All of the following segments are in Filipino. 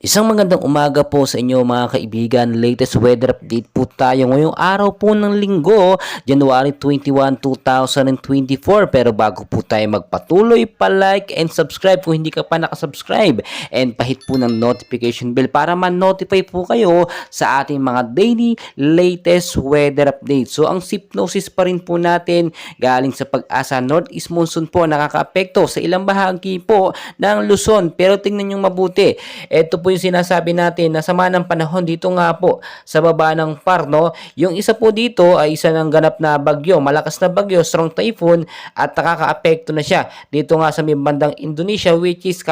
Isang magandang umaga po sa inyo mga kaibigan. Latest weather update po tayo ngayong araw po ng linggo, January 21, 2024. Pero bago po tayo magpatuloy, pa-like and subscribe kung hindi ka pa nakasubscribe. And pahit po ng notification bell para ma-notify po kayo sa ating mga daily latest weather update. So ang hypnosis pa rin po natin galing sa pag-asa northeast monsoon po nakakaapekto sa ilang bahagi po ng Luzon. Pero tingnan nyo mabuti. Ito po yung sinasabi natin na sama ng panahon dito nga po sa baba ng PAR, no? Yung isa po dito ay isa ng ganap na bagyo, malakas na bagyo, strong typhoon at nakakaapekto na siya dito nga sa may bandang Indonesia, which is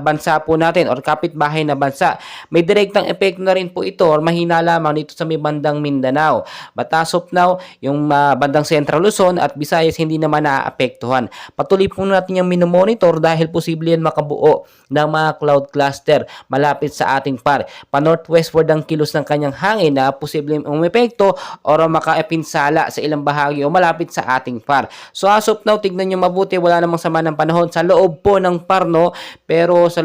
bansa po natin or kapitbahay na bansa. May direktang epekto na rin po ito or mahina lamang dito sa may bandang Mindanao. But as of now, yung bandang Central Luzon at Visayas hindi naman naaapektuhan. Patuloy po natin yung minomonitor dahil posible yan makabuo ng mga cloud cluster malapit sa ating PAR. Pa-northwestward ang kilos ng kanyang hangin na posibleng umepekto o makaepinsala sa ilang bahagi o malapit sa ating PAR. So as of now, tignan nyo mabuti, wala namang sama ng panahon sa loob po ng PAR, no? Pero sa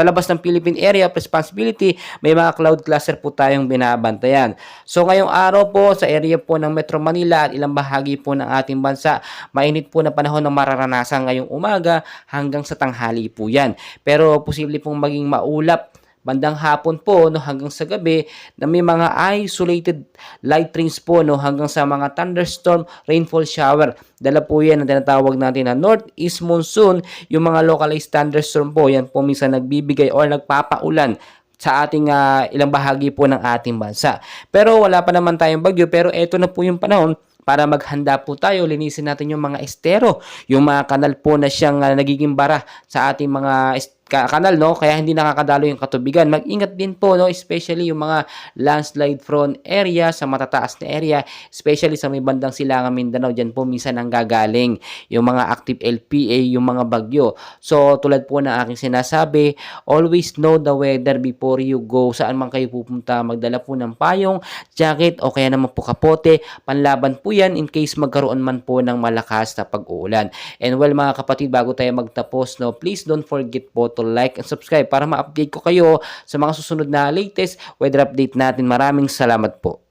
labas ng Philippine Area of Responsibility, may mga cloud cluster po tayong binabantayan. So ngayong araw po sa area po ng Metro Manila at ilang bahagi po ng ating bansa, mainit po na panahon ng mararanasan ngayong umaga hanggang sa tanghali po yan. Pero posible pong maging maulap bandang hapon po, no, hanggang sa gabi na may mga isolated light rains po, no, hanggang sa mga thunderstorm, rainfall shower. Dala po yan ang tinatawag natin na northeast monsoon. Yung mga localized thunderstorm po, yan po minsan nagbibigay or nagpapaulan sa ating ilang bahagi po ng ating bansa. Pero wala pa naman tayong bagyo, pero eto na po yung panahon para maghanda po tayo. Linisin natin yung mga estero, yung mga kanal po na siyang nagiging bara sa ating mga kanal, no? Kaya hindi nakakadalo yung katubigan. Mag-ingat din po, no? Especially yung mga landslide prone area, sa matataas na area, especially sa may bandang Silangan, Mindanao. Diyan po minsan ang gagaling yung mga active LPA, yung mga bagyo. So, tulad po na aking sinasabi, always know the weather before you go. Saan man kayo pupunta, magdala po ng payong, jacket, o kaya naman po kapote. Panlaban po yan in case magkaroon man po ng malakas na pag-uulan. And well, mga kapatid, bago tayo magtapos, no, please don't forget po to like and subscribe para ma-update ko kayo sa mga susunod na latest weather update natin. Maraming salamat po.